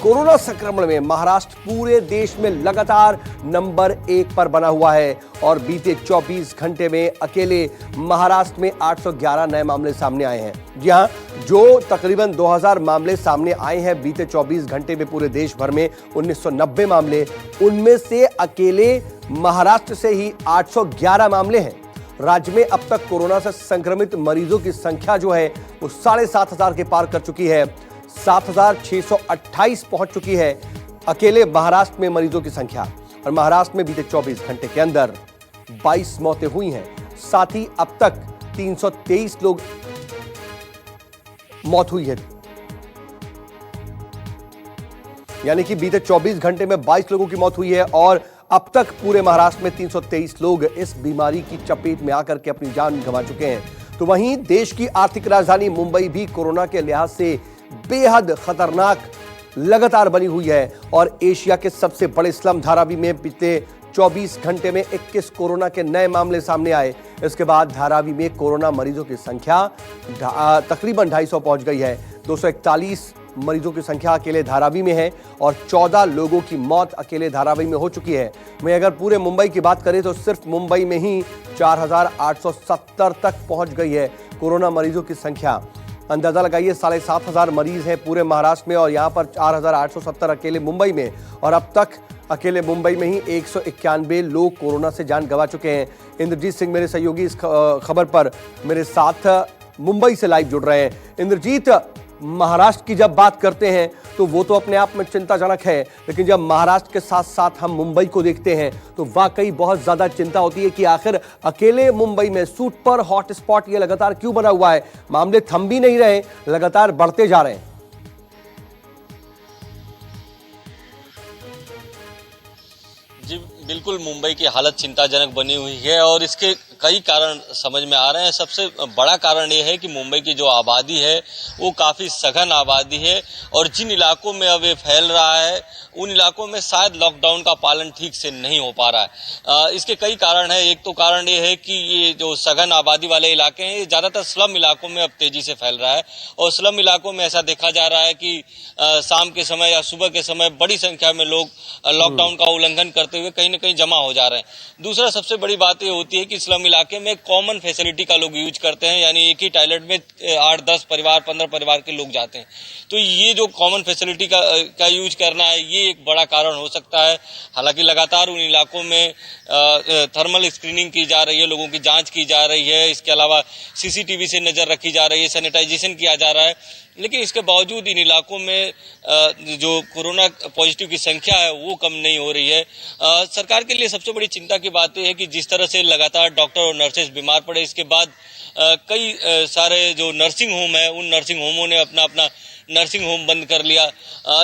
Corona संक्रमण में महाराष्ट्र पूरे देश में लगातार नंबर 1 पर बना हुआ है और बीते 24 घंटे में अकेले महाराष्ट्र में 811 नए मामले सामने आए हैं। जी हां, जो तकरीबन 2000 मामले सामने आए हैं बीते 24 घंटे में पूरे देश भर में 1990 मामले, उनमें से अकेले महाराष्ट्र से ही 811 मामले हैं। राज्य में अब तक कोरोना से संक्रमित मरीजों की संख्या जो है वो 7,500 के पार कर चुकी है, 7,628 पहुंच चुकी है अकेले महाराष्ट्र में मरीजों की संख्या। और महाराष्ट्र में बीते 24 घंटे के अंदर 22 मौतें हुई हैं। साथ ही अब तक 323 लोग मौत हुई है, यानी कि बीते 24 घंटे में 22 लोगों की मौत हुई है और अब तक पूरे महाराष्ट्र में 323 लोग इस बीमारी की चपेट में आकर के अपनी जान गंवा चुके हैं। तो वहीं देश की आर्थिक राजधानी मुंबई भी कोरोना के लिहाज से बेहद खतरनाक लगातार बनी हुई है और एशिया के सबसे बड़े स्लम धारावी में पिछले 24 घंटे में 21 कोरोना के नए मामले सामने आए। इसके बाद धारावी में कोरोना मरीजों की संख्या तकरीबन 250 पहुंच गई है। 241 मरीजों की संख्या अकेले धारावी में है और 14 लोगों की मौत अकेले धारावी में हो चुकी है। मैं अगर पूरे मुंबई की बात करें तो सिर्फ मुंबई में ही 4,870 तक पहुंच गई है कोरोना मरीजों की संख्या। अंदाजा लगाइए, 7,500 मरीज हैं पूरे महाराष्ट्र में और यहां पर 4,870 अकेले मुंबई में। और अब तक अकेले मुंबई में ही 191 लोग कोरोना से जान गंवा चुके हैं। इंद्रजीत सिंह मेरे सहयोगी इस खबर पर मेरे साथ मुंबई से लाइव जुड़ रहे हैं। इंद्रजीत, महाराष्ट्र की जब बात करते हैं तो वो तो अपने आप में चिंताजनक है, लेकिन जब महाराष्ट्र के साथ साथ हम मुंबई को देखते हैं तो वाकई बहुत ज्यादा चिंता होती है कि आखिर अकेले मुंबई में सुपर हॉट स्पॉट ये लगातार क्यों बना हुआ है। मामले थम भी नहीं रहे, लगातार बढ़ते जा रहे हैं। जी बिल्कुल, मुंबई की हालत चिंताजनक बनी हुई है और इसके कई कारण समझ में आ रहे हैं। सबसे बड़ा कारण ये है कि मुंबई की जो आबादी है वो काफ़ी सघन आबादी है और जिन इलाकों में अब ये फैल रहा है उन इलाकों में शायद लॉकडाउन का पालन ठीक से नहीं हो पा रहा है। इसके कई कारण हैं। एक तो कारण ये है कि ये जो सघन आबादी वाले इलाके हैं ये ज़्यादातर स्लम इलाकों में अब तेजी से फैल रहा है और स्लम इलाकों में ऐसा देखा जा रहा है कि शाम के समय या सुबह के समय बड़ी संख्या में लोग लॉकडाउन का उल्लंघन करते हुए कहीं न कहीं जमा हो जा रहे हैं। दूसरा सबसे बड़ी बात ये होती है कि स्लम इलाके में कॉमन फैसिलिटी का लोग यूज करते हैं, यानी एक ही टॉयलेट में 8-10 परिवार 15 परिवार के लोग जाते हैं। तो ये जो कॉमन फैसिलिटी का यूज करना है ये एक बड़ा कारण हो सकता है। हालांकि लगातार उन इलाकों में थर्मल स्क्रीनिंग की जा रही है, लोगों की जांच की जा रही है, इसके अलावा सीसीटीवी से नजर रखी जा रही है, सैनिटाइजेशन किया जा रहा है, लेकिन इसके बावजूद इन इलाकों में जो कोरोना पॉजिटिव की संख्या है वो कम नहीं हो रही है। सरकार के लिए सबसे बड़ी चिंता की बात यह है कि जिस तरह से लगातार डॉक्टर और नर्सेज बीमार पड़े, इसके बाद कई सारे जो नर्सिंग होम है उन नर्सिंग होमों ने अपना नर्सिंग होम बंद कर लिया।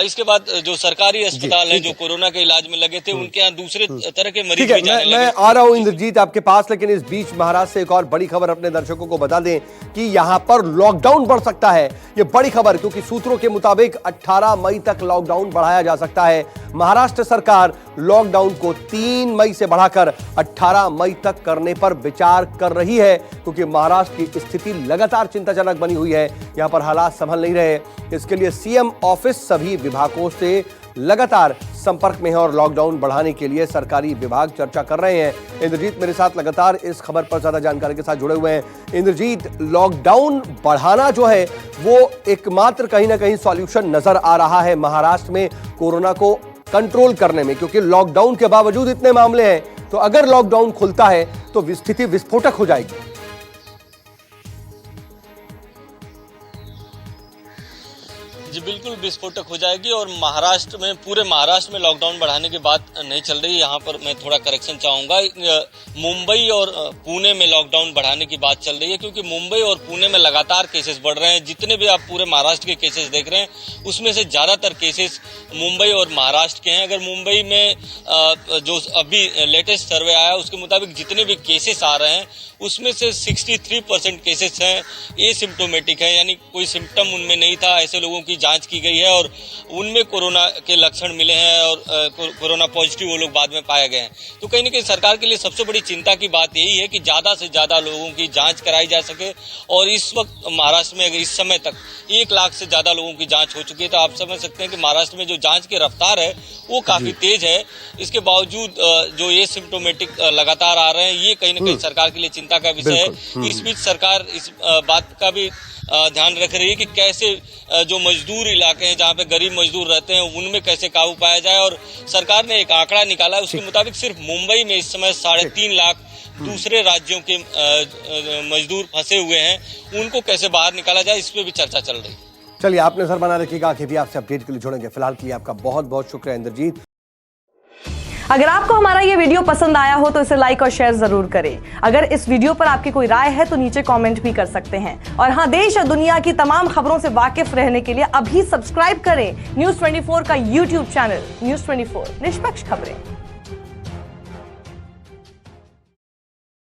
इसके बाद जो सरकारी अस्पताल है जो कोरोना के इलाज में लगे थे उनके यहाँ दूसरे तरह के मरीज भी जाने लगे। मैं आ रहा हूँ इंद्रजीत आपके पास, लेकिन इस बीच महाराष्ट्र से एक और बड़ी खबर अपने दर्शकों को बता दें कि यहाँ पर लॉकडाउन बढ़ सकता है। ये बड़ी खबर, क्योंकि सूत्रों के मुताबिक 18 मई तक लॉकडाउन बढ़ाया जा सकता है। महाराष्ट्र सरकार लॉकडाउन को 3 मई से बढ़ाकर 18 मई तक करने पर विचार कर रही है, क्योंकि महाराष्ट्र की स्थिति लगातार चिंताजनक बनी हुई है। यहाँ पर हालात संभल नहीं रहे। इसके लिए सीएम ऑफिस सभी विभागों से लगातार संपर्क में है और लॉकडाउन बढ़ाने के लिए सरकारी विभाग चर्चा कर रहे हैं। इंद्रजीत मेरे साथ लगातार इस खबर पर ज्यादा जानकारी के साथ जुड़े हुए हैं। इंद्रजीत, लॉकडाउन बढ़ाना जो है वो एकमात्र कहीं ना कहीं सॉल्यूशन नजर आ रहा है महाराष्ट्र में कोरोना को कंट्रोल करने में, क्योंकि लॉकडाउन के बावजूद इतने मामले हैं। तो अगर लॉकडाउन खुलता है तो स्थिति विस्फोटक हो जाएगी। जी बिल्कुल विस्फोटक हो जाएगी और महाराष्ट्र में, पूरे महाराष्ट्र में लॉकडाउन बढ़ाने की बात नहीं चल रही। यहाँ पर मैं थोड़ा करेक्शन चाहूंगा। मुंबई और पुणे में लॉकडाउन बढ़ाने की बात चल रही है, क्योंकि मुंबई और पुणे में लगातार केसेस बढ़ रहे हैं। जितने भी आप पूरे महाराष्ट्र के केसेस देख रहे हैं उसमें से ज्यादातर केसेस मुंबई और महाराष्ट्र के हैं। अगर मुंबई में जो अभी लेटेस्ट सर्वे आया उसके मुताबिक जितने भी केसेस आ रहे हैं उसमें से 63% केसेस हैं एसिम्प्टोमेटिक है, यानी कोई सिम्टम उनमें नहीं था। ऐसे लोगों की जांच जांच की गई है और उनमें कोरोना के लक्षण मिले हैं और कोरोना पॉजिटिव वो लोग बाद में पाए गए हैं। तो कहीं न कहीं सरकार के लिए सबसे बड़ी चिंता की बात यही है कि ज्यादा से ज्यादा लोगों की जांच कराई जा सके। और इस वक्त महाराष्ट्र में अगर इस समय तक 1 लाख से ज्यादा लोगों की जांच हो चुकी है, तो आप समझ सकते हैं कि महाराष्ट्र में जो जांच की रफ्तार है वो काफी तेज है। इसके बावजूद जो ये सिम्टोमेटिक लगातार आ रहे हैं, ये कहीं न कहीं सरकार के लिए चिंता का विषय है। इस बीच सरकार इस बात का भी ध्यान रख रही है कि कैसे जो मजदूर इलाके हैं, जहाँ पे गरीब मजदूर रहते हैं, उनमें कैसे काबू पाया जाए। और सरकार ने एक आंकड़ा निकाला है, उसके मुताबिक सिर्फ मुंबई में इस समय 3.5 लाख दूसरे राज्यों के मजदूर फंसे हुए हैं, उनको कैसे बाहर निकाला जाए, इस पे भी चर्चा चल रही है। चलिए, आप नजर बना रखिएगा, आगे भी आपसे अपडेट के लिए जुड़ेंगे। फिलहाल के लिए आपका बहुत बहुत शुक्रिया इंद्रजीत। अगर आपको हमारा ये वीडियो पसंद आया हो तो इसे लाइक और शेयर जरूर करें। अगर इस वीडियो पर आपकी कोई राय है तो नीचे कमेंट भी कर सकते हैं। और हाँ, देश और दुनिया की तमाम खबरों से वाकिफ रहने के लिए अभी सब्सक्राइब करें न्यूज़ 24 का YouTube चैनल। न्यूज़ 24, निष्पक्ष खबरें।